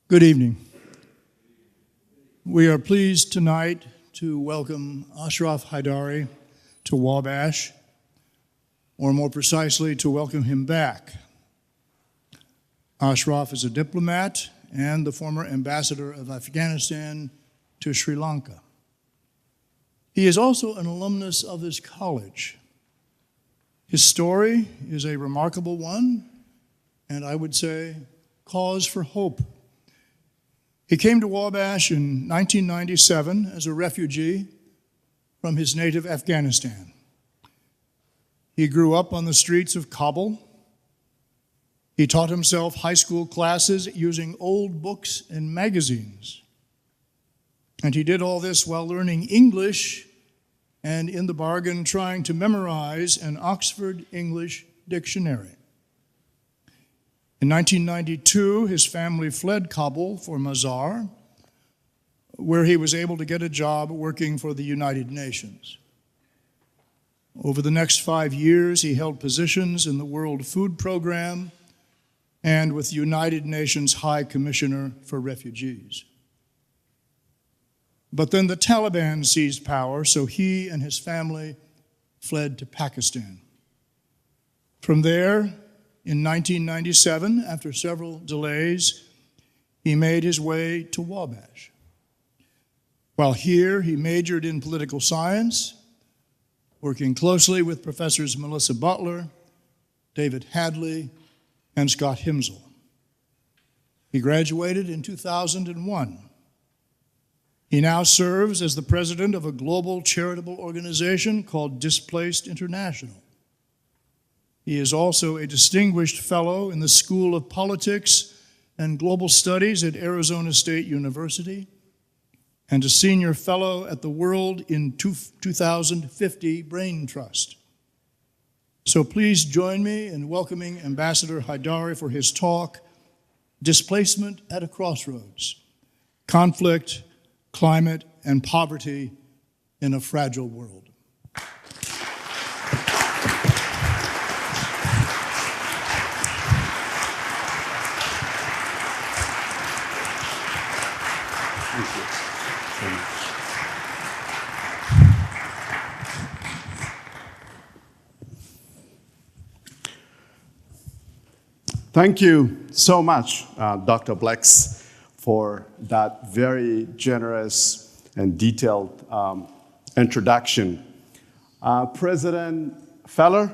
Good evening. We are pleased tonight to welcome Ashraf Haidari to Wabash, or more precisely, to welcome him back. Ashraf is a diplomat and the former ambassador of Afghanistan to Sri Lanka. He is also an alumnus of this college. His story is a remarkable one, and I would say cause for hope. He came to Wabash in 1997 as a refugee from his native Afghanistan. He grew up on the streets of Kabul. He taught himself high school classes using old books and magazines. And he did all this while learning English and, in the bargain, trying to memorize an Oxford English dictionary. In 1992, his family fled Kabul for Mazar, where he was able to get a job working for the United Nations. Over the next 5 years, he held positions in the World Food Program and with the United Nations High Commissioner for Refugees. But then the Taliban seized power, so he and his family fled to Pakistan. From there, in 1997, after several delays, he made his way to Wabash. While here, he majored in political science, working closely with Professors Melissa Butler, David Hadley, and Scott Himsel. He graduated in 2001. He now serves as the president of a global charitable organization called Displaced International. He is also a distinguished fellow in the School of Politics and Global Studies at Arizona State University and a senior fellow at the World in 2050 Brain Trust. So please join me in welcoming Ambassador Haidari for his talk, Displacement at a Crossroads, Conflict, Climate, and Poverty in a Fragile World. Thank you so much, Dr. Blex, for that very generous and detailed introduction. President Feller,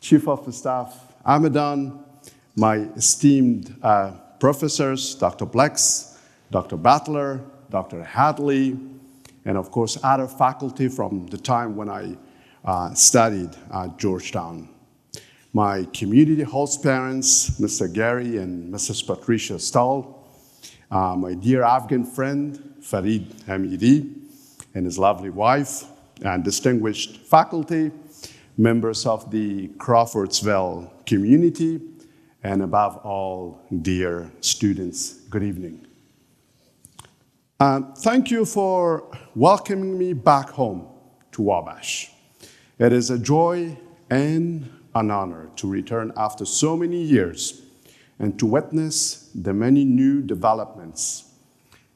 Chief of Staff Amadon, my esteemed professors, Dr. Blex, Dr. Butler, Dr. Hadley, and of course other faculty from the time when I studied at Georgetown. My community host parents, Mr. Gary and Mrs. Patricia Stahl, my dear Afghan friend, Farid Hamidi, and his lovely wife, and distinguished faculty, members of the Crawfordsville community, and above all, dear students, good evening. Thank you for welcoming me back home to Wabash. It is a joy and an honor to return after so many years and to witness the many new developments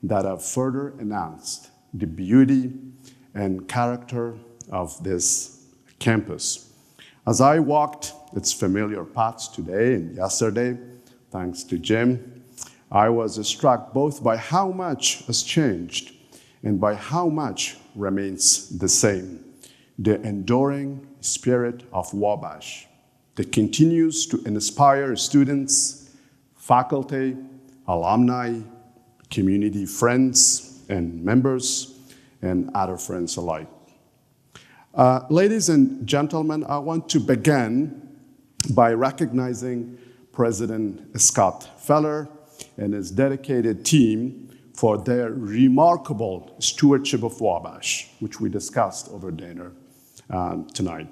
that have further enhanced the beauty and character of this campus. As I walked its familiar paths today and yesterday, thanks to Jim, I was struck both by how much has changed and by how much remains the same. The enduring spirit of Wabash that continues to inspire students, faculty, alumni, community friends and members, and other friends alike. Ladies and gentlemen, I want to begin by recognizing President Scott Feller and his dedicated team for their remarkable stewardship of Wabash, which we discussed over dinner tonight.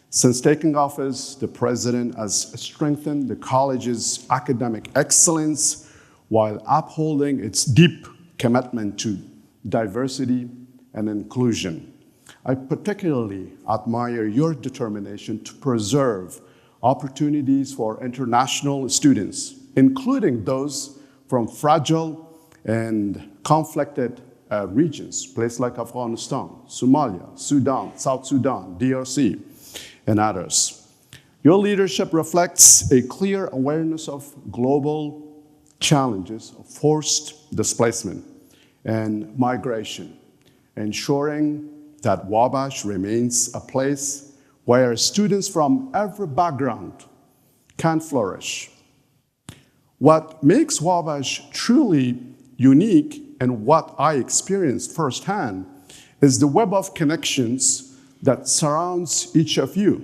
Since taking office, the president has strengthened the college's academic excellence while upholding its deep commitment to diversity and inclusion. I particularly admire your determination to preserve opportunities for international students, including those from fragile and conflicted regions, places like Afghanistan, Somalia, Sudan, South Sudan, DRC, and others. Your leadership reflects a clear awareness of global challenges of forced displacement and migration, ensuring that Wabash remains a place where students from every background can flourish. What makes Wabash truly unique, and what I experienced firsthand, is the web of connections that surrounds each of you,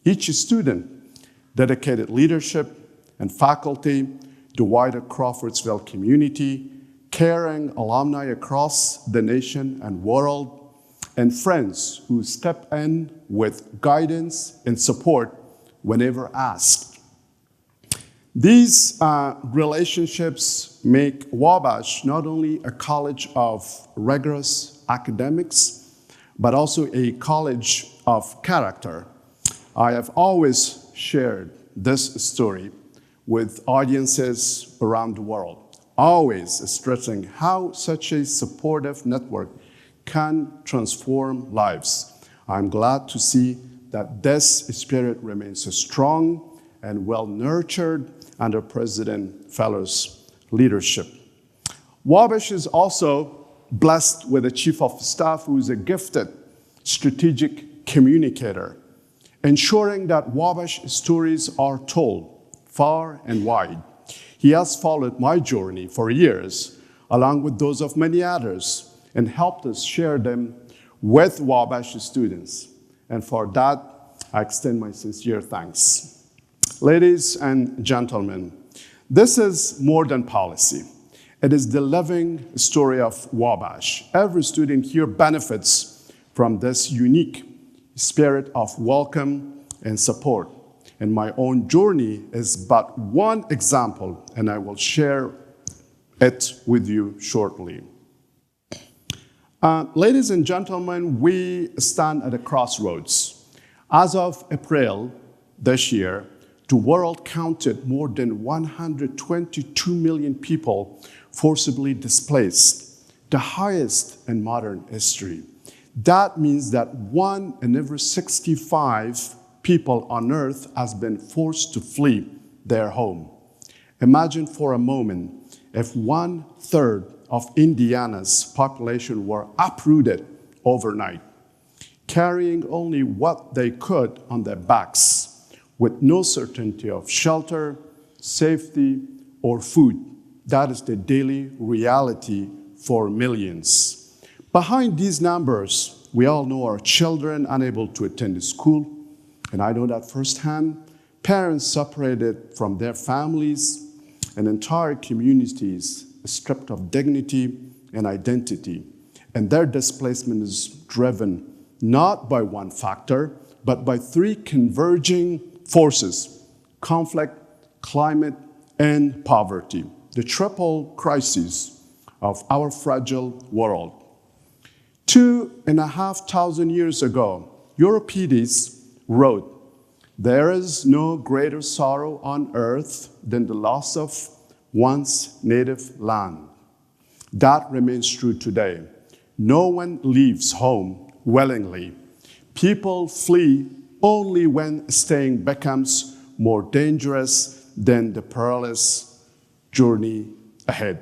each student, dedicated leadership and faculty, the wider Crawfordsville community, caring alumni across the nation and world, and friends who step in with guidance and support whenever asked. These relationships make Wabash not only a college of rigorous academics, but also a college of character. I have always shared this story with audiences around the world, always stressing how such a supportive network can transform lives. I'm glad to see that this spirit remains strong and well-nurtured under President Feller's leadership. Wabash is also blessed with a chief of staff who is a gifted strategic communicator, ensuring that Wabash stories are told far and wide. He has followed my journey for years, along with those of many others, and helped us share them with Wabash students. And for that, I extend my sincere thanks. Ladies and gentlemen, this is more than policy. It is the living story of Wabash. Every student here benefits from this unique spirit of welcome and support. And my own journey is but one example, and I will share it with you shortly. Ladies and gentlemen, we stand at a crossroads. As of April this year, the world counted more than 122 million people forcibly displaced, the highest in modern history. That means that 1 in every 65 people on earth has been forced to flee their home. Imagine for a moment if 1/3 of Indiana's population were uprooted overnight, carrying only what they could on their backs, with no certainty of shelter, safety, or food. That is the daily reality for millions. Behind these numbers, we all know our children unable to attend school, and I know that firsthand, parents separated from their families, and entire communities stripped of dignity and identity. And their displacement is driven not by one factor, but by three converging forces: conflict, climate, and poverty, the triple crises of our fragile world. 2,500 years ago, Euripides wrote, "There is no greater sorrow on earth than the loss of one's native land." That remains true today. No one leaves home willingly. People flee only when staying becomes more dangerous than the perilous journey ahead.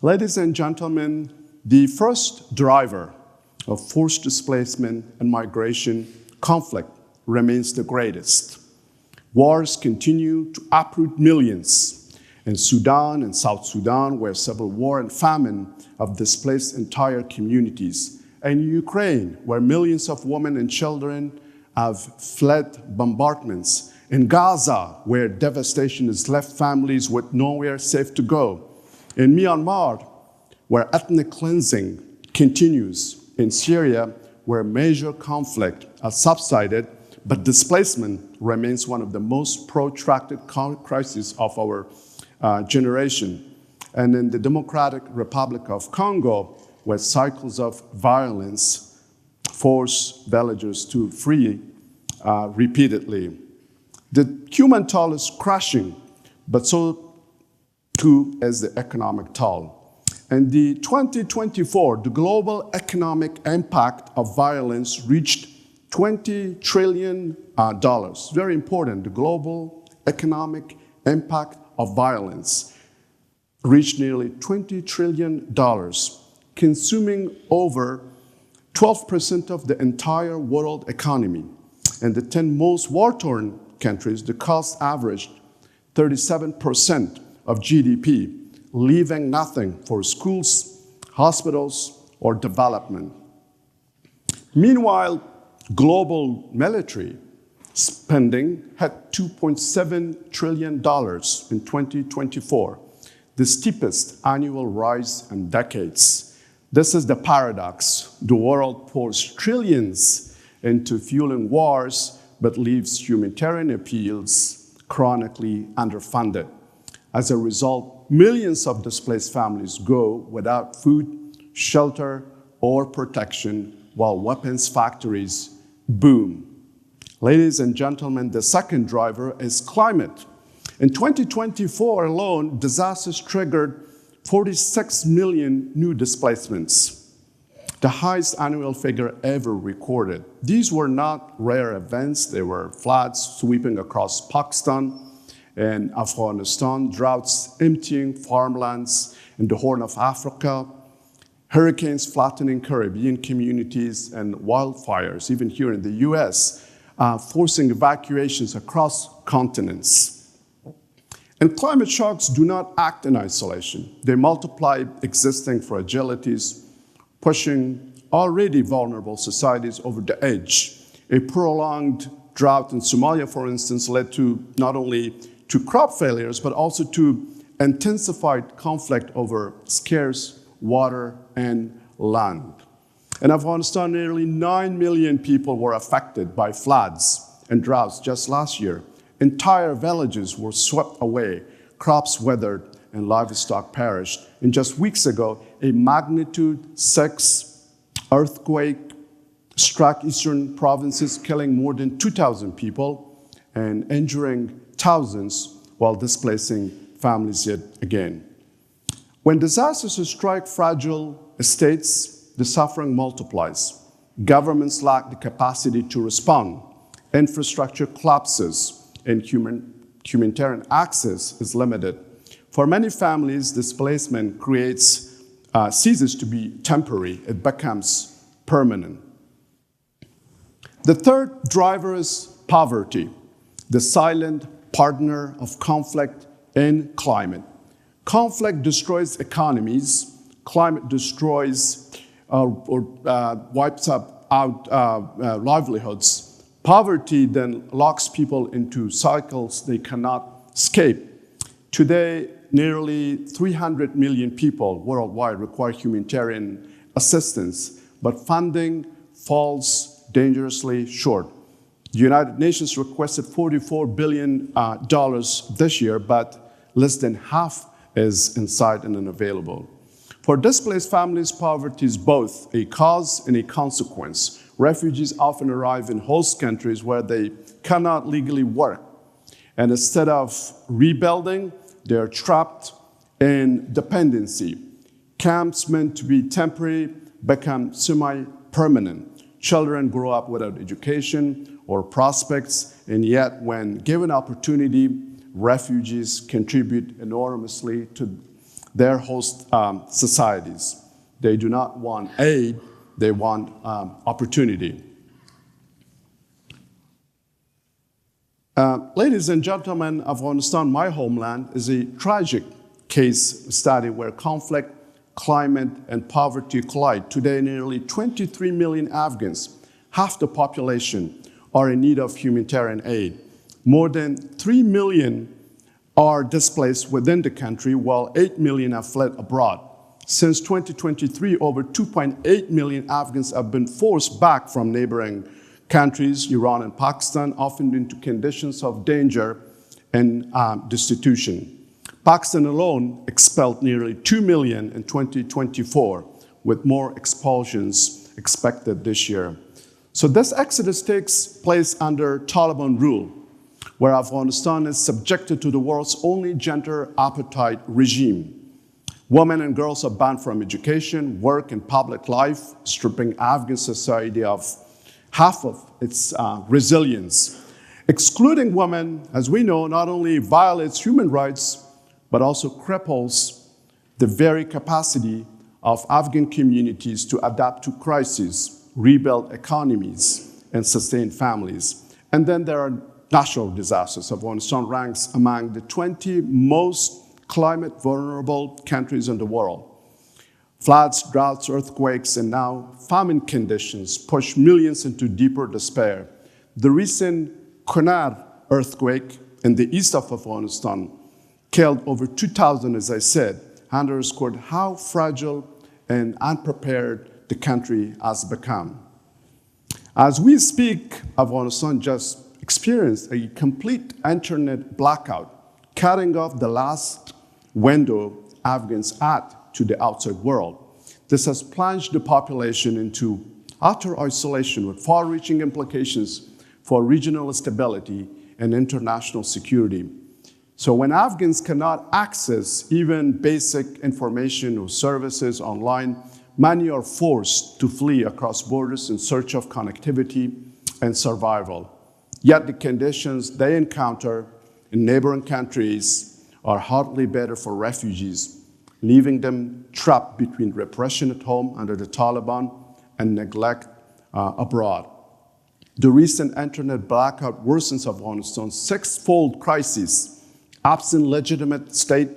Ladies and gentlemen, the first driver of forced displacement and migration, conflict, remains the greatest. Wars continue to uproot millions. In Sudan and South Sudan, where civil war and famine have displaced entire communities. In Ukraine, where millions of women and children have fled bombardments. In Gaza, where devastation has left families with nowhere safe to go. In Myanmar, where ethnic cleansing continues. In Syria, where major conflict has subsided, but displacement remains one of the most protracted crises of our generation. And in the Democratic Republic of Congo, where cycles of violence force villagers to flee repeatedly. The human toll is crushing, but so Two is the economic toll. In the 2024, the global economic impact of violence reached $20 trillion. Very important, the global economic impact of violence reached nearly $20 trillion, consuming over 12% of the entire world economy. In the 10 most war-torn countries, the cost averaged 37% of GDP, leaving nothing for schools, hospitals, or development. Meanwhile, global military spending had $2.7 trillion in 2024, the steepest annual rise in decades. This is the paradox. The world pours trillions into fueling wars, but leaves humanitarian appeals chronically underfunded. As a result, millions of displaced families go without food, shelter, or protection, while weapons factories boom. Ladies and gentlemen, the second driver is climate. In 2024 alone, disasters triggered 46 million new displacements, the highest annual figure ever recorded. These were not rare events. They were floods sweeping across Pakistan and Afghanistan, droughts emptying farmlands in the Horn of Africa, hurricanes flattening Caribbean communities, and wildfires, even here in the US, forcing evacuations across continents. And climate shocks do not act in isolation. They multiply existing fragilities, pushing already vulnerable societies over the edge. A prolonged drought in Somalia, for instance, led to not only to crop failures, but also to intensified conflict over scarce water and land. In Afghanistan, nearly 9 million people were affected by floods and droughts just last year. Entire villages were swept away, crops withered, and livestock perished. And just weeks ago, a magnitude 6 earthquake struck eastern provinces, killing more than 2,000 people and injuring thousands while displacing families yet again. When disasters strike fragile states, the suffering multiplies. Governments lack the capacity to respond. Infrastructure collapses, and humanitarian access is limited. For many families, displacement ceases to be temporary. It becomes permanent. The third driver is poverty, the silent partner of conflict and climate. Conflict destroys economies. Climate destroys or wipes out livelihoods. Poverty then locks people into cycles they cannot escape. Today, nearly 300 million people worldwide require humanitarian assistance, but funding falls dangerously short. The United Nations requested $44 billion this year, but less than half is in sight and unavailable. For displaced families, poverty is both a cause and a consequence. Refugees often arrive in host countries where they cannot legally work. And instead of rebuilding, they are trapped in dependency. Camps meant to be temporary become semi-permanent. Children grow up without education or prospects, and yet when given opportunity, refugees contribute enormously to their host societies. They do not want aid, they want opportunity. Ladies and gentlemen, Afghanistan, my homeland, is a tragic case study where conflict, climate, and poverty collide. Today, nearly 23 million Afghans, half the population, are in need of humanitarian aid. More than 3 million are displaced within the country, while 8 million have fled abroad. Since 2023, over 2.8 million Afghans have been forced back from neighboring countries, Iran and Pakistan, often into conditions of danger and destitution. Pakistan alone expelled nearly 2 million in 2024, with more expulsions expected this year. So this exodus takes place under Taliban rule. where Afghanistan is subjected to the world's only gender apartheid regime. Women and girls are banned from education, work, and public life, stripping Afghan society of half of its resilience. Excluding women, as we know, not only violates human rights, but also cripples the very capacity of Afghan communities to adapt to crises, rebuild economies, and sustain families. And then there are natural disasters. Afghanistan ranks among the 20 most climate vulnerable countries in the world. Floods, droughts, earthquakes, and now famine conditions push millions into deeper despair. The recent Kunar earthquake in the east of Afghanistan killed over 2,000, as I said, underscored how fragile and unprepared the country has become. As we speak, Afghanistan just experienced a complete internet blackout, cutting off the last window Afghans had to the outside world. This has plunged the population into utter isolation with far-reaching implications for regional stability and international security. So when Afghans cannot access even basic information or services online, many are forced to flee across borders in search of connectivity and survival. Yet the conditions they encounter in neighboring countries are hardly better for refugees, leaving them trapped between repression at home under the Taliban and neglect abroad. The recent internet blackout worsens Afghanistan's six-fold crisis: absent legitimate state,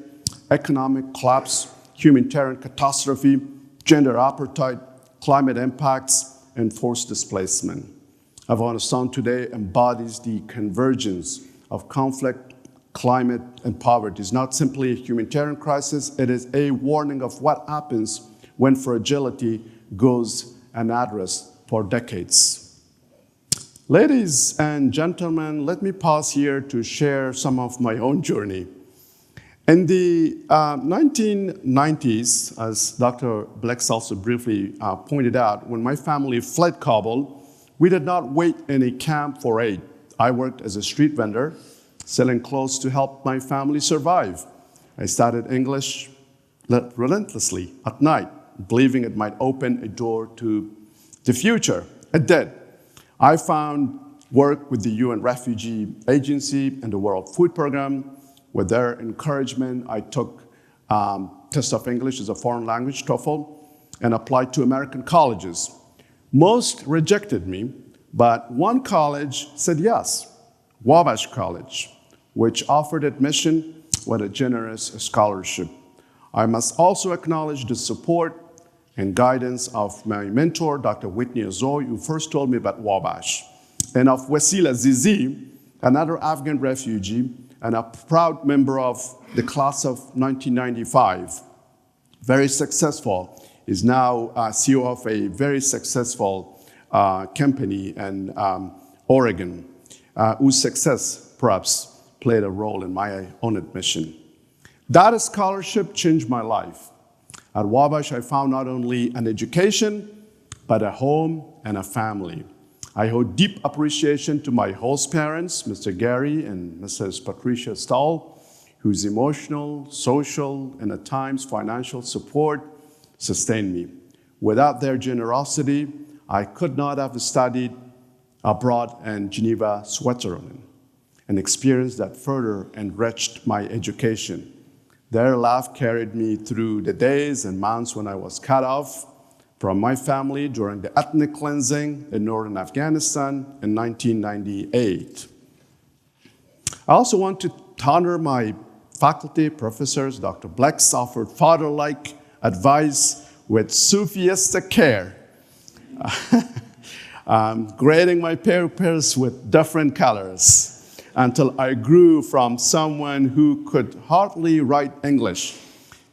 economic collapse, humanitarian catastrophe, gender apartheid, climate impacts, and forced displacement. Afghanistan today embodies the convergence of conflict, climate, and poverty. It's not simply a humanitarian crisis, it is a warning of what happens when fragility goes unaddressed for decades. Ladies and gentlemen, let me pause here to share some of my own journey. In the 1990s, as Dr. Blex also briefly pointed out, when my family fled Kabul, we did not wait in a camp for aid. I worked as a street vendor, selling clothes to help my family survive. I studied English relentlessly at night, believing it might open a door to the future. It did. I found work with the UN Refugee Agency and the World Food Program. With their encouragement, I took test of English as a foreign language, TOEFL, and applied to American colleges. Most rejected me, but one college said yes, Wabash College, which offered admission with a generous scholarship. I must also acknowledge the support and guidance of my mentor, Dr. Whitney Azoy, who first told me about Wabash, and of Wasila Zizi, another Afghan refugee and a proud member of the class of 1995. Very successful, is now CEO of a very successful company in Oregon, whose success perhaps played a role in my own admission. That scholarship changed my life. At Wabash, I found not only an education, but a home and a family. I owe deep appreciation to my host parents, Mr. Gary and Mrs. Patricia Stahl, whose emotional, social, and at times financial support sustained me. Without their generosity, I could not have studied abroad in Geneva, Switzerland, an experience that further enriched my education. Their love carried me through the days and months when I was cut off from my family during the ethnic cleansing in northern Afghanistan in 1998. I also want to honor my faculty, professors. Dr. Blex offered father-like advice with Sufistic care, grading my papers with different colors until I grew from someone who could hardly write English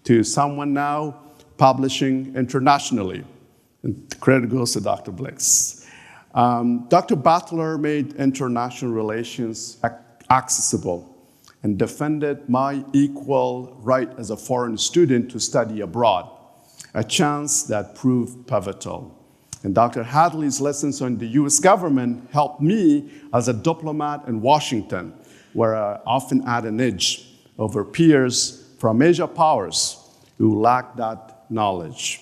to someone now publishing internationally. And the credit goes to Dr. Blex. Dr. Butler made international relations accessible and defended my equal right as a foreign student to study abroad, a chance that proved pivotal. And Dr. Hadley's lessons on the US government helped me as a diplomat in Washington where I often at an edge over peers from major powers who lack that knowledge.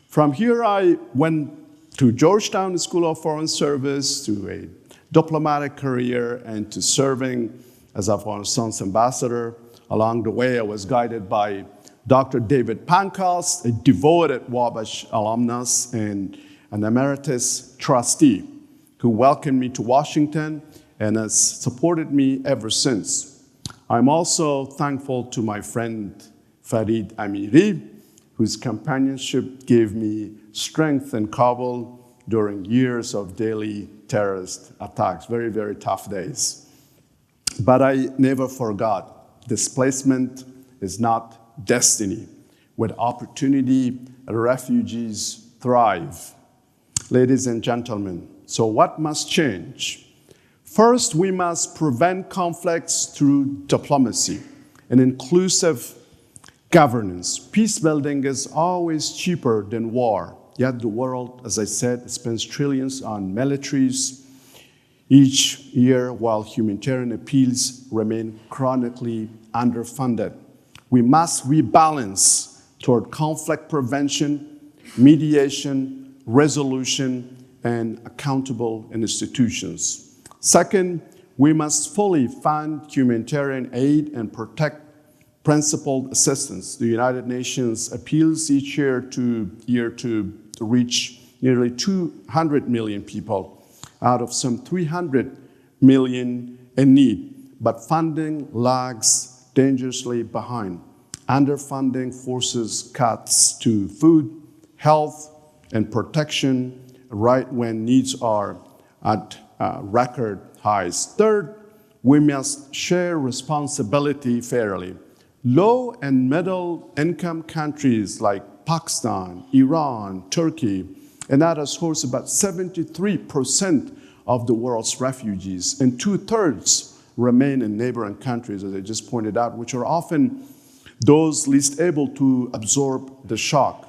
From here, I went to Georgetown School of Foreign Service, to a diplomatic career, and to serving as Afghanistan's ambassador. Along the way, I was guided by Dr. David Pankhurst, a devoted Wabash alumnus and an emeritus trustee, who welcomed me to Washington and has supported me ever since. I'm also thankful to my friend Farid Amiri, whose companionship gave me strength in Kabul during years of daily terrorist attacks, very, very tough days. But I never forgot, displacement is not destiny. With opportunity, refugees thrive. Ladies and gentlemen, so what must change? First, we must prevent conflicts through diplomacy and inclusive governance. Peace building is always cheaper than war. Yet the world, as I said, spends trillions on militaries each year, while humanitarian appeals remain chronically underfunded. We must rebalance toward conflict prevention, mediation, resolution, and accountable institutions. Second, we must fully fund humanitarian aid and protect principled assistance. The United Nations appeals each year to reach nearly 200 million people out of some 300 million in need, but funding lags dangerously behind. Underfunding forces cuts to food, health, and protection right when needs are at record highs. Third, we must share responsibility fairly. Low and middle income countries like Pakistan, Iran, Turkey, and others host about 73% of the world's refugees, and 2/3 remain in neighboring countries, as I just pointed out, which are often those least able to absorb the shock.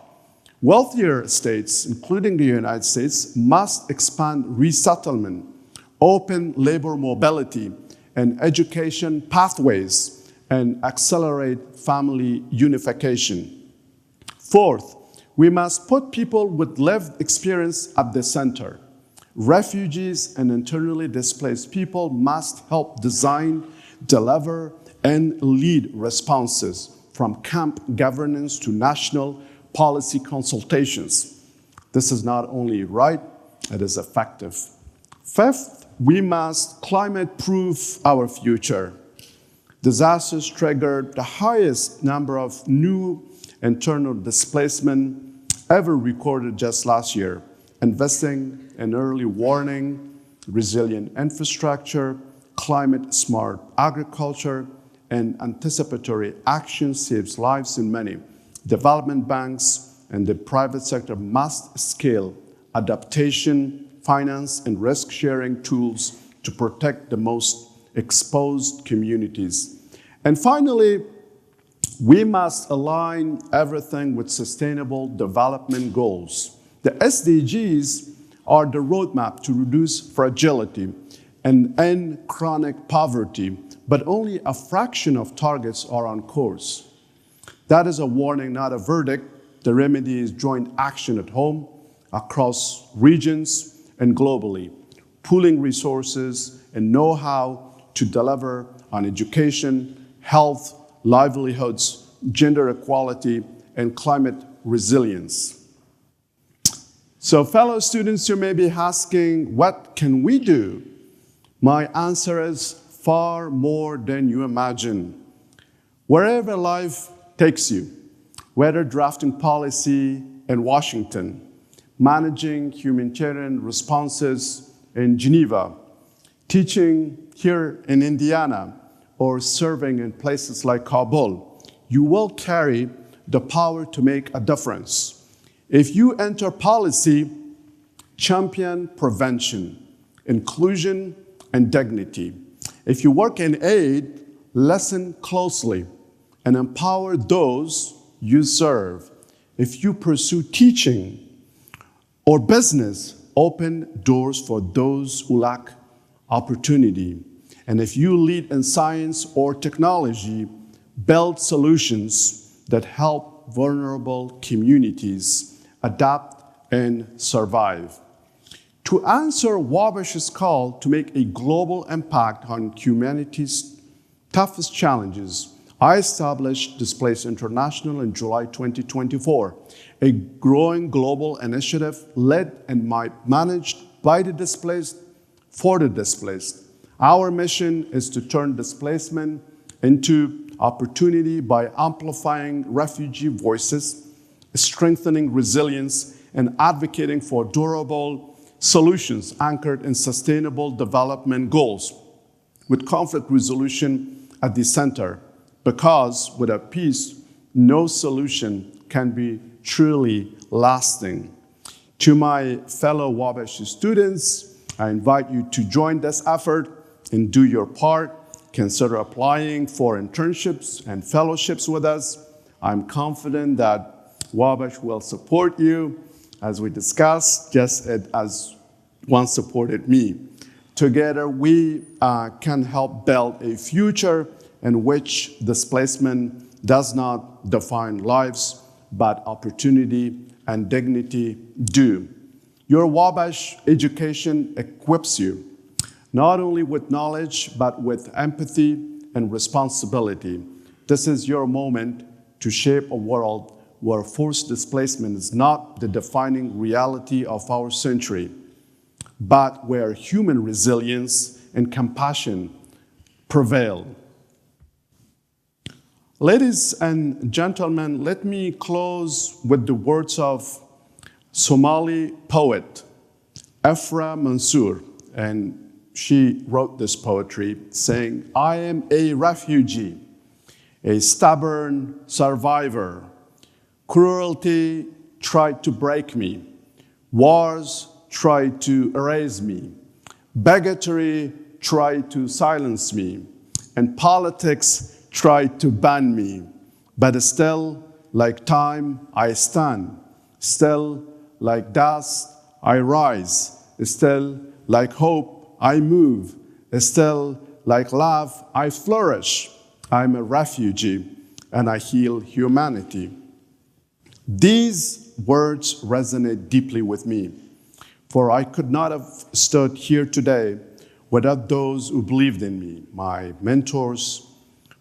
Wealthier states, including the United States, must expand resettlement, open labor mobility, and education pathways, and accelerate family unification. Fourth, we must put people with lived experience at the center. Refugees and internally displaced people must help design, deliver, and lead responses, from camp governance to national policy consultations. This is not only right, it is effective. Fifth, we must climate-proof our future. Disasters triggered the highest number of new internal displacement ever recorded just last year. Investing in early warning, resilient infrastructure, climate-smart agriculture, and anticipatory action saves lives in many. Development banks and the private sector must scale adaptation, finance, and risk-sharing tools to protect the most exposed communities. And finally, we must align everything with sustainable development goals. The SDGs are the roadmap to reduce fragility and end chronic poverty, but only a fraction of targets are on course. That is a warning, not a verdict. The remedy is joint action at home, across regions, and globally, pooling resources and know-how to deliver on education, health, livelihoods, gender equality, and climate resilience. So fellow students, you may be asking, what can we do? My answer is far more than you imagine. Wherever life takes you, whether drafting policy in Washington, managing humanitarian responses in Geneva, teaching here in Indiana, or serving in places like Kabul, you will carry the power to make a difference. If you enter policy, champion prevention, inclusion, and dignity. If you work in aid, listen closely and empower those you serve. If you pursue teaching or business, open doors for those who lack opportunity. And if you lead in science or technology, build solutions that help vulnerable communities adapt and survive. To answer Wabash's call to make a global impact on humanity's toughest challenges, I established Displaced International in July 2024, a growing global initiative led and managed by the displaced for the displaced. Our mission is to turn displacement into opportunity by amplifying refugee voices, strengthening resilience, and advocating for durable solutions anchored in sustainable development goals, with conflict resolution at the center. Because without peace, no solution can be truly lasting. To my fellow Wabash students, I invite you to join this effort and do your part. Consider applying for internships and fellowships with us. I'm confident that Wabash will support you, as we discussed, just as one supported me. Together, we can help build a future in which displacement does not define lives, but opportunity and dignity do. Your Wabash education equips you not only with knowledge, but with empathy and responsibility. This is your moment to shape a world where forced displacement is not the defining reality of our century, but where human resilience and compassion prevail. Ladies and gentlemen, let me close with the words of Somali poet Afra Mansour, and she wrote this poetry saying, "I am a refugee, a stubborn survivor. Cruelty tried to break me. Wars tried to erase me. Bigotry tried to silence me. And politics tried to ban me. But still, like time, I stand. Still, like dust, I rise. Still, like hope, I move. Still, like love, I flourish. I'm a refugee, and I heal humanity." These words resonate deeply with me, for I could not have stood here today without those who believed in me, my mentors,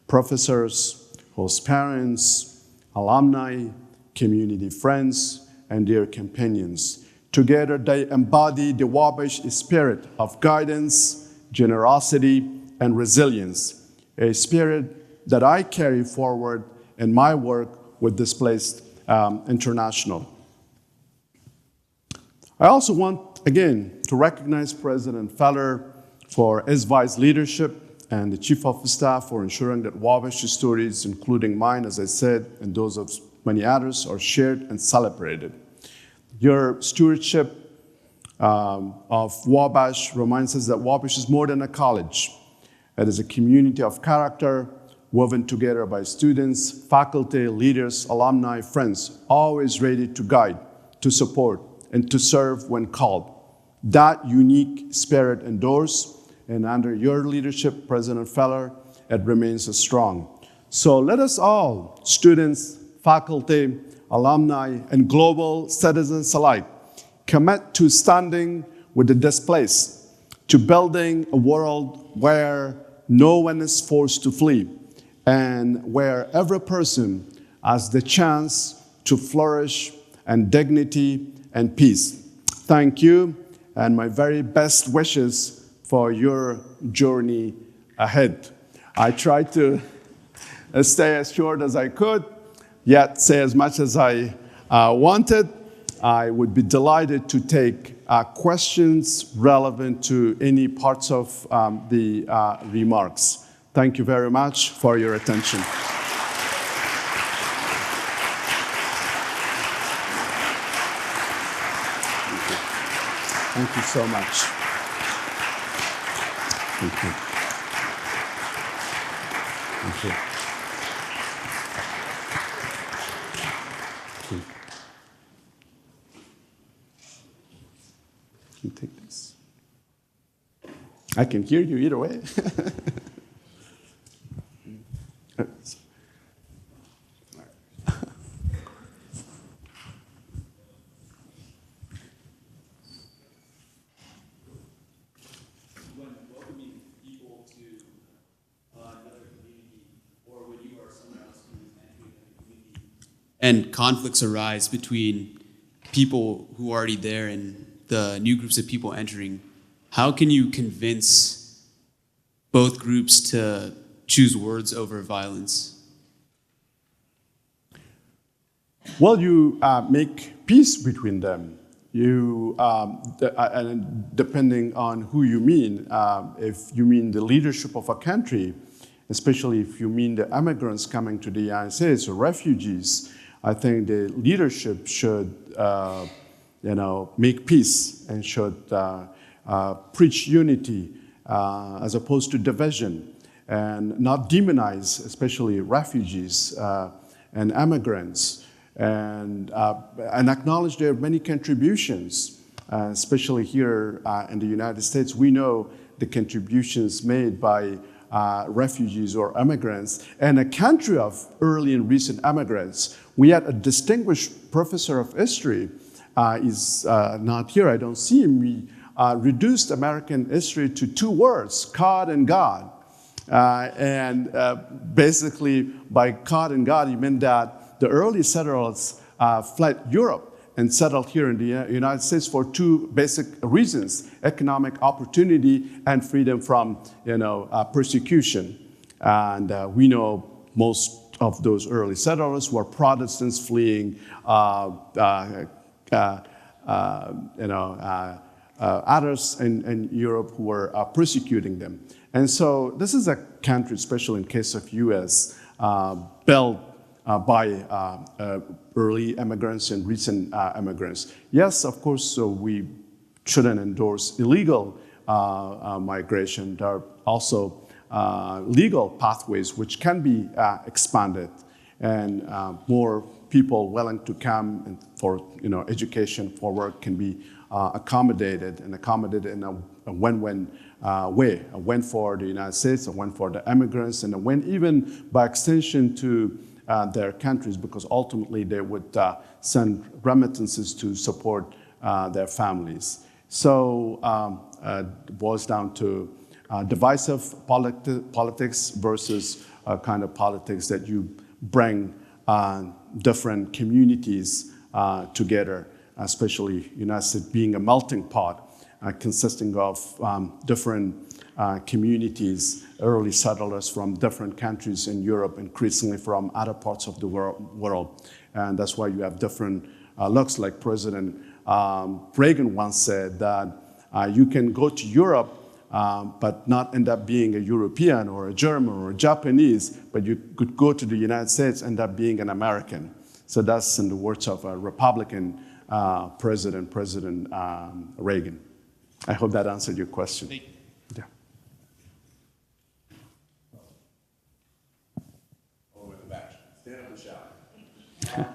professors, host parents, alumni, community friends, and their companions. Together, they embody the Wabash spirit of guidance, generosity, and resilience, a spirit that I carry forward in my work with Displaced International. I also want, again, to recognize President Feller for his wise leadership and the Chief of Staff for ensuring that Wabash stories, including mine, as I said, and those of many others, are shared and celebrated. Your stewardship of Wabash reminds us that Wabash is more than a college. It is a community of character woven together by students, faculty, leaders, alumni, friends, always ready to guide, to support, and to serve when called. That unique spirit endures, and under your leadership, President Feller, it remains strong. So let us all, students, faculty, alumni, and global citizens alike, commit to standing with the displaced, to building a world where no one is forced to flee, and where every person has the chance to flourish in dignity and peace. Thank you, and my very best wishes for your journey ahead. I tried to stay as short as I could, yet say as much as I wanted. I would be delighted to take questions relevant to any parts of the remarks. Thank you very much for your attention. Thank you so much. Thank you. Thank you. You take this. I can hear you either way. And conflicts arise between people who are already there and the new groups of people entering, how can you convince both groups to choose words over violence? Well, you make peace between them. And depending on who you mean, if you mean the leadership of a country, especially if you mean the immigrants coming to the United States or refugees, I think the leadership should, make peace and should preach unity as opposed to division, and not demonize, especially refugees and immigrants, and acknowledge their many contributions, especially here in the United States. We know the contributions made by refugees or immigrants, and a country of early and recent immigrants. We had a distinguished professor of history, is not here, I don't see him. We reduced American history to 2 words, God and God. Basically, by God and God, he meant that the early settlers fled Europe and settled here in the United States for 2 basic reasons: economic opportunity and freedom from, persecution. And we know most of those early settlers were Protestants fleeing, others in Europe who were persecuting them. And so this is a country, especially in case of U.S., built by early immigrants and recent immigrants. Yes, of course, so we shouldn't endorse illegal migration. There are also legal pathways which can be expanded, and more people willing to come and for education, for work, can be accommodated in a win-win way. A win for the United States, a win for the immigrants, and a win even by extension to their countries, because ultimately they would send remittances to support their families. So it boils down to divisive politics versus a kind of politics that you bring different communities together, especially United States being a melting pot consisting of different communities, early settlers from different countries in Europe, increasingly from other parts of the world. And that's why you have different looks. Like President Reagan once said that you can go to Europe but not end up being a European or a German or a Japanese, but you could go to the United States and end up being an American. So that's in the words of a Republican President Reagan. I hope that answered your question. Thank you. Yeah. Over in the back. Stand up and shout. What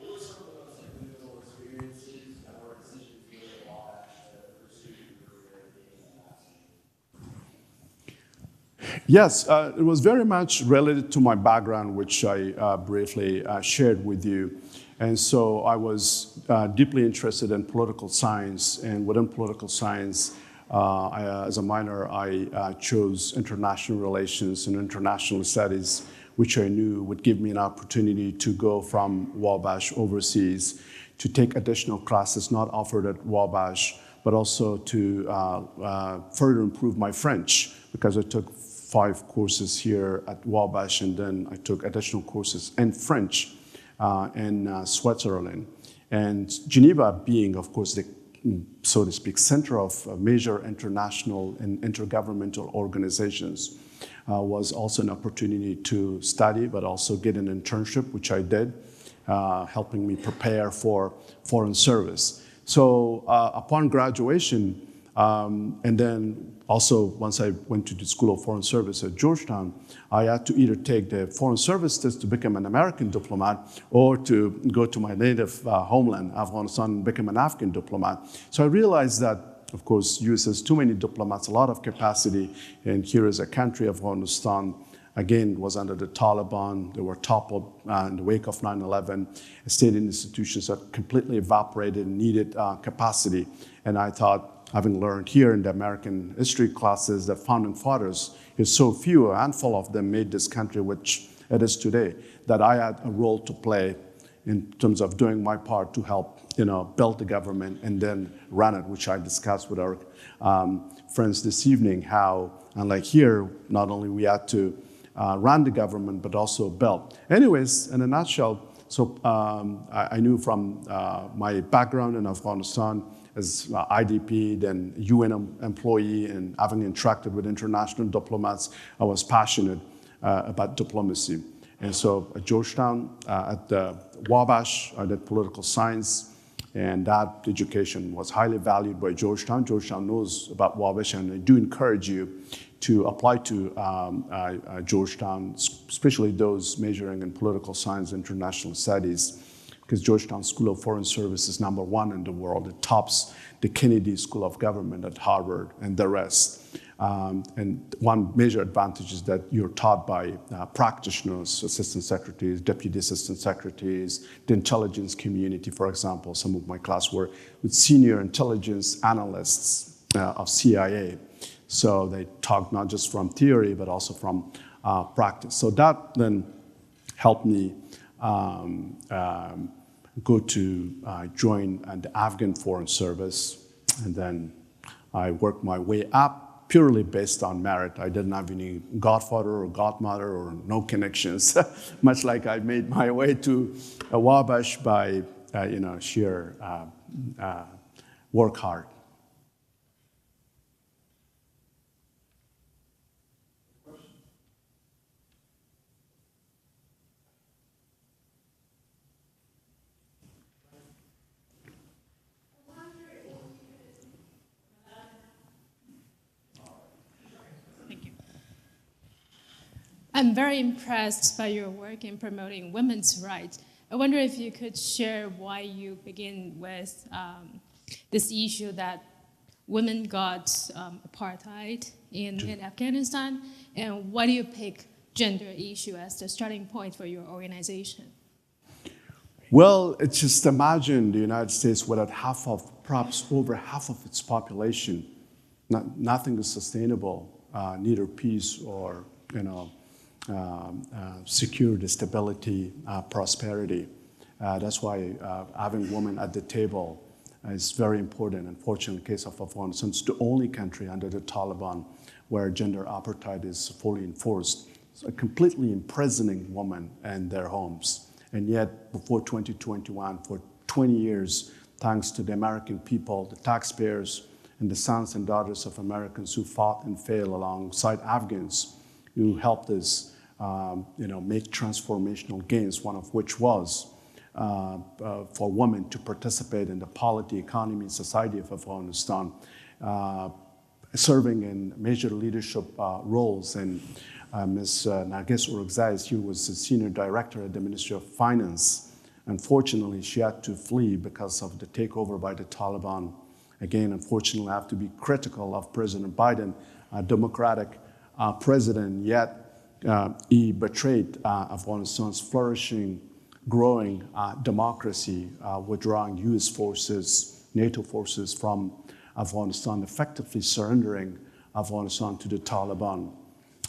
were some of those individual experiences or decisions you made at Wabash to pursue your career in the Yes, it was very much related to my background, which I briefly shared with you. And so I was deeply interested in political science, and within political science, as a minor, I chose international relations and international studies, which I knew would give me an opportunity to go from Wabash overseas to take additional classes not offered at Wabash, but also to further improve my French, because I took 5 courses here at Wabash, and then I took additional courses in French in Switzerland. And Geneva being, of course, the, so to speak, center of major international and intergovernmental organizations, was also an opportunity to study, but also get an internship, which I did, helping me prepare for foreign service. So upon graduation, and then also once I went to the School of Foreign Service at Georgetown, I had to either take the Foreign Service test to become an American diplomat, or to go to my native homeland, Afghanistan, and become an Afghan diplomat. So I realized that of course, U.S. has too many diplomats, a lot of capacity, and here is a country, Afghanistan, again, was under the Taliban. They were toppled in the wake of 9/11. State institutions are completely evaporated and needed capacity. And I thought, having learned here in the American history classes that founding fathers is so few, a handful of them made this country which it is today, that I had a role to play in terms of doing my part to help, build the government and then run it, which I discussed with our friends this evening, how, unlike here, not only we had to run the government, but also build. Anyways, in a nutshell, so I knew from my background in Afghanistan as IDP, then UN employee, and having interacted with international diplomats, I was passionate about diplomacy. And so at Georgetown, at Wabash, I did political science, and that education was highly valued by Georgetown. Georgetown knows about Wabash, and I do encourage you to apply to Georgetown, especially those majoring in political science, international studies, because Georgetown School of Foreign Service is #1 in the world. It tops the Kennedy School of Government at Harvard and the rest. And one major advantage is that you're taught by practitioners, assistant secretaries, deputy assistant secretaries, the intelligence community, for example. Some of my class were with senior intelligence analysts of CIA. So they talk not just from theory, but also from practice. So that then helped me go to join the Afghan Foreign Service. And then I worked my way up purely based on merit. I didn't have any godfather or godmother or no connections, much like I made my way to Wabash by sheer work hard. I'm very impressed by your work in promoting women's rights. I wonder if you could share why you begin with this issue that women got apartheid in Afghanistan, and why do you pick gender issue as the starting point for your organization? Well, it's just imagine the United States without perhaps over half of its population. Nothing is sustainable, neither peace or, security, stability, prosperity. That's why having women at the table is very important. Unfortunately, in the case of Afghanistan, it's the only country under the Taliban where gender apartheid is fully enforced. So completely imprisoning women in their homes. And yet, before 2021, for 20 years, thanks to the American people, the taxpayers, and the sons and daughters of Americans who fought and failed alongside Afghans, who helped us make transformational gains, one of which was for women to participate in the polity, economy, and society of Afghanistan, serving in major leadership roles. And Ms. Narges Orakzai, she was the senior director at the Ministry of Finance. Unfortunately, she had to flee because of the takeover by the Taliban. Again, unfortunately, I have to be critical of President Biden, a Democratic president, yet he betrayed Afghanistan's flourishing, growing democracy, withdrawing US forces, NATO forces from Afghanistan, effectively surrendering Afghanistan to the Taliban.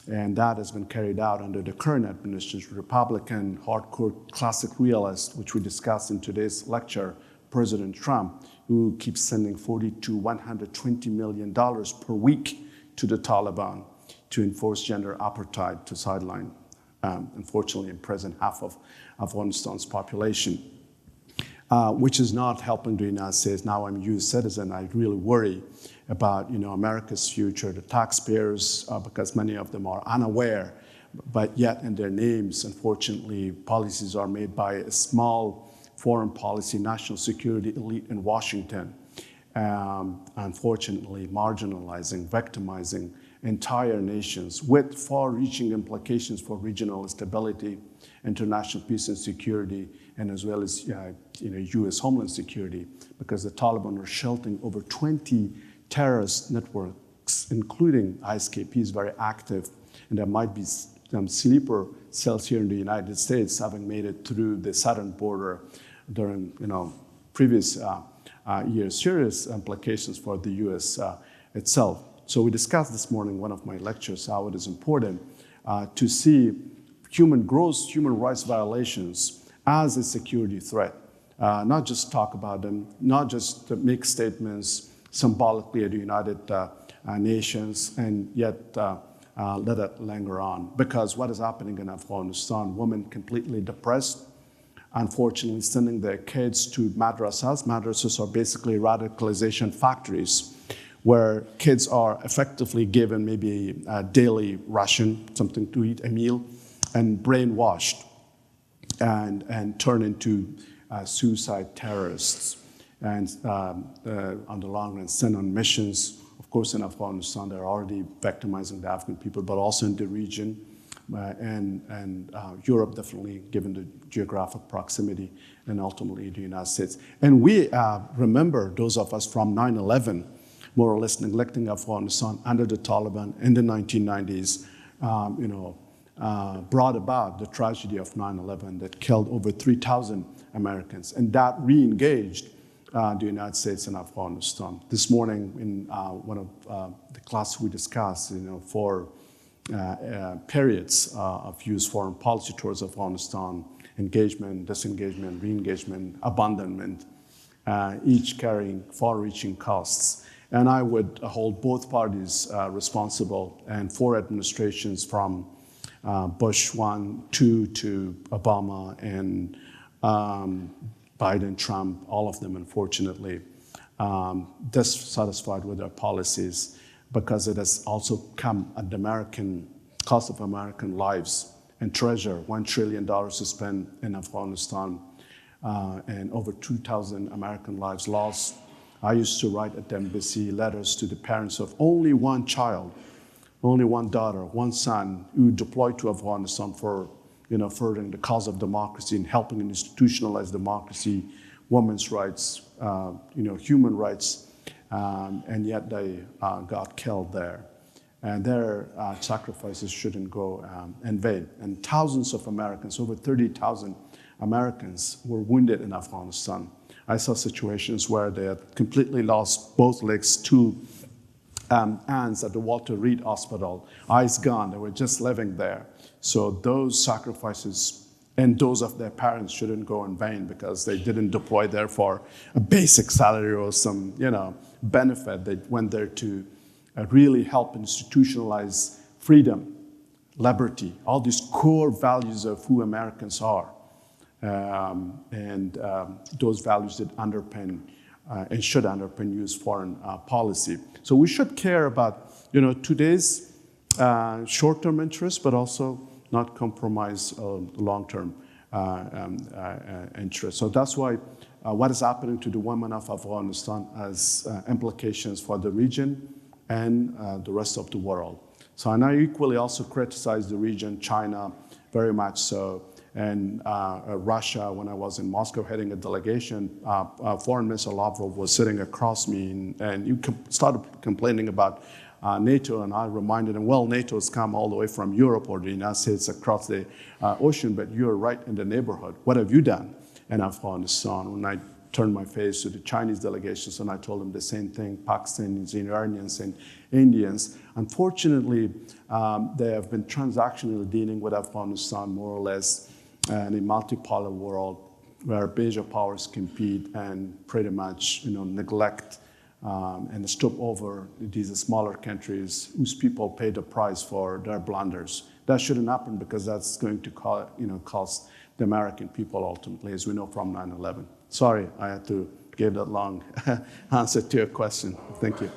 And that has been carried out under the current administration, Republican, hardcore, classic realist, which we discussed in today's lecture, President Trump, who keeps sending $40 to $120 million per week to the Taliban to enforce gender apartheid, to sideline, unfortunately, in present half of Afghanistan's population, which is not helping the United States. Now I'm a U.S. citizen. I really worry about America's future, the taxpayers, because many of them are unaware, but yet in their names, unfortunately, policies are made by a small foreign policy, national security elite in Washington, unfortunately marginalizing, victimizing entire nations with far-reaching implications for regional stability, international peace and security, and as well as U.S. homeland security, because the Taliban are sheltering over 20 terrorist networks, including ISKP, is very active, and there might be some sleeper cells here in the United States having made it through the southern border during previous years. Serious implications for the U.S. Itself. So we discussed this morning in one of my lectures how it is important to see gross human rights violations as a security threat. Not just talk about them, not just make statements symbolically at the United Nations, and yet let it linger on. Because what is happening in Afghanistan, women completely depressed, unfortunately sending their kids to madrasas. Madrasas are basically radicalization factories where kids are effectively given maybe a daily ration, something to eat, a meal, and brainwashed and turn into suicide terrorists. And on the long run, sent on missions. Of course, in Afghanistan, they're already victimizing the Afghan people, but also in the region. And Europe, definitely, given the geographic proximity, and ultimately the United States. And we remember, those of us from 9/11, more or less neglecting Afghanistan under the Taliban in the 1990s, brought about the tragedy of 9/11 that killed over 3,000 Americans. And that re-engaged the United States in Afghanistan. This morning, in one of the classes we discussed, for periods of U.S. foreign policy towards Afghanistan, engagement, disengagement, re-engagement, abandonment, each carrying far-reaching costs. And I would hold both parties responsible, and 4 administrations from Bush 1, 2 to Obama, and Biden, Trump, all of them, unfortunately, dissatisfied with their policies, because it has also come at the cost of American lives and treasure. $1 trillion to spend in Afghanistan, and over 2,000 American lives lost. I used to write at the embassy letters to the parents of only one child, only one daughter, one son, who deployed to Afghanistan for furthering the cause of democracy and helping institutionalize democracy, women's rights, human rights, and yet they got killed there. And their sacrifices shouldn't go in vain. And thousands of Americans, over 30,000 Americans, were wounded in Afghanistan. I saw situations where they had completely lost both legs, 2 hands at the Walter Reed Hospital, eyes gone. They were just living there. So those sacrifices and those of their parents shouldn't go in vain, because they didn't deploy there for a basic salary or some benefit. They went there to really help institutionalize freedom, liberty, all these core values of who Americans are. And those values that underpin and should underpin U.S. foreign policy. So we should care about today's short-term interests, but also not compromise long-term interests. So that's why what is happening to the women of Afghanistan has implications for the region and the rest of the world. So, and I equally also criticize the region, China, very much so, and Russia. When I was in Moscow heading a delegation, Foreign Minister Lavrov was sitting across me, and you started complaining about NATO, and I reminded him, well, NATO has come all the way from Europe or the United States across the ocean, but you're right in the neighborhood. What have you done in Afghanistan? When I turned my face to the Chinese delegations, and I told them the same thing, Pakistanis, Iranians, and Indians. Unfortunately, they have been transactionally dealing with Afghanistan more or less in a multipolar world where major powers compete and pretty much neglect and stoop over these smaller countries whose people pay the price for their blunders. That shouldn't happen, because that's going to cost the American people ultimately, as we know from 9/11. Sorry, I had to give that long answer to your question. Thank you.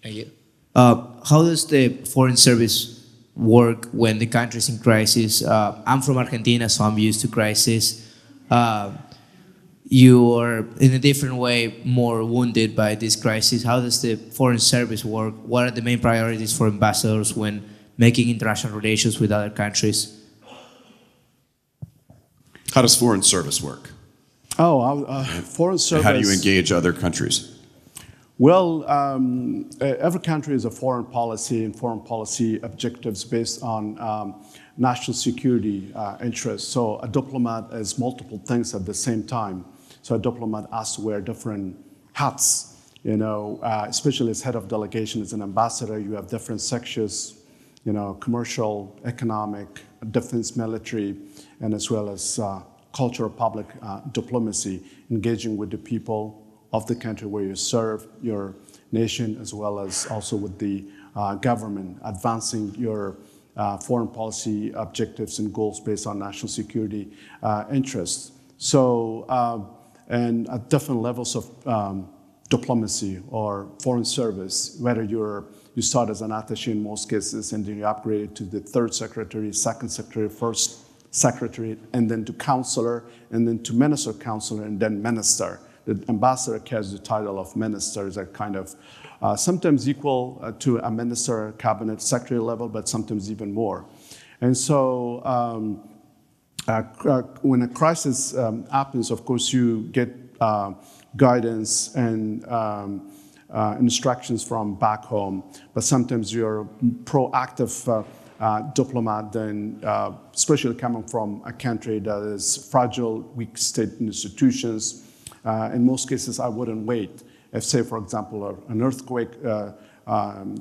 Thank you. How does the foreign service work when the country's in crisis? I'm from Argentina, so I'm used to crisis. You are, in a different way, more wounded by this crisis. How does the foreign service work? What are the main priorities for ambassadors when making international relations with other countries? How does foreign service work? Foreign service. How do you engage other countries? Well, every country has a foreign policy and foreign policy objectives based on national security interests. So a diplomat is multiple things at the same time. So a diplomat has to wear different hats, especially as head of delegation, as an ambassador, you have different sections, commercial, economic, defense, military, and as well as cultural public diplomacy, engaging with the people of the country where you serve, your nation, as well as also with the government, advancing your foreign policy objectives and goals based on national security interests. So, and at different levels of diplomacy or foreign service, whether you start as an attaché in most cases, and then you upgrade to the third secretary, second secretary, first secretary, and then to counselor, and then to minister counselor, and then minister. The ambassador carries the title of minister, is a kind of sometimes equal to a minister, cabinet secretary level, but sometimes even more. And so when a crisis happens, of course, you get guidance and instructions from back home, but sometimes you're a proactive diplomat, then especially coming from a country that is fragile, weak state institutions. In most cases, I wouldn't wait. If, say, for example, an earthquake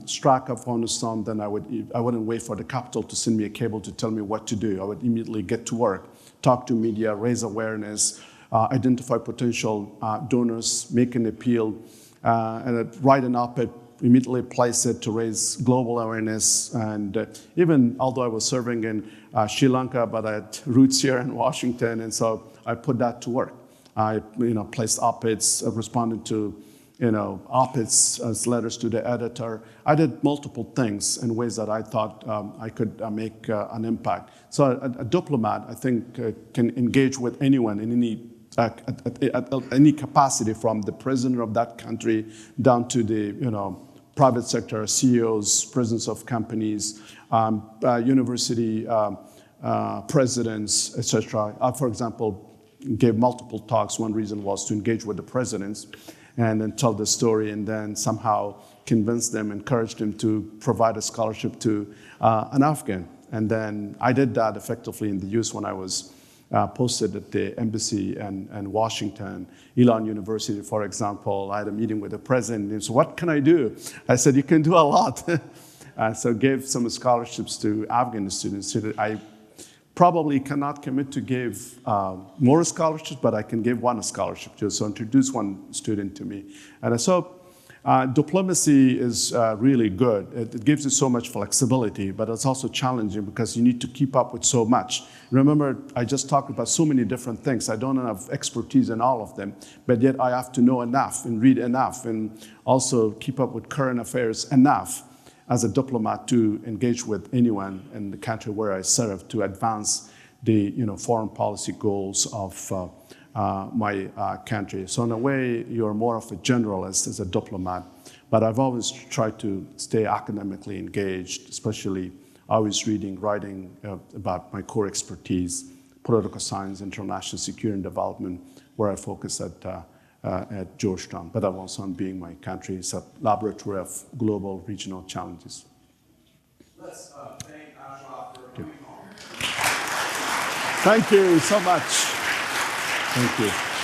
struck Afghanistan, then I wouldn't wait for the capital to send me a cable to tell me what to do. I would immediately get to work, talk to media, raise awareness, identify potential donors, make an appeal, and write an op-ed, immediately place it to raise global awareness. And even although I was serving in Sri Lanka, but I had roots here in Washington, and so I put that to work. I placed op-eds, responded to op-eds as letters to the editor. I did multiple things in ways that I thought I could make an impact. So a diplomat, I think, can engage with anyone in any capacity, from the president of that country down to the private sector, CEOs, presidents of companies, university presidents, etc. I, for example, gave multiple talks. One reason was to engage with the presidents and then tell the story, and then somehow convince them, encourage them to provide a scholarship to an Afghan. And then I did that effectively in the U.S. when I was posted at the embassy in Washington, Elon University, for example. I had a meeting with the president, and he said, "What can I do?" I said, "You can do a lot." So gave some scholarships to Afghan students. I probably cannot commit to give more scholarships, but I can give one scholarship. So introduce one student to me. And so diplomacy is really good. It gives you so much flexibility, but it's also challenging because you need to keep up with so much. Remember, I just talked about so many different things. I don't have expertise in all of them, but yet I have to know enough and read enough and also keep up with current affairs enough as a diplomat to engage with anyone in the country where I serve to advance the foreign policy goals of my country. So in a way, you're more of a generalist as a diplomat, but I've always tried to stay academically engaged, especially always reading, writing about my core expertise, political science, international security and development, where I focus at Georgetown, but I'm also on Being My Country. It's a laboratory of global regional challenges. Let's thank Ashraf for coming home. Thank you so much. Thank you.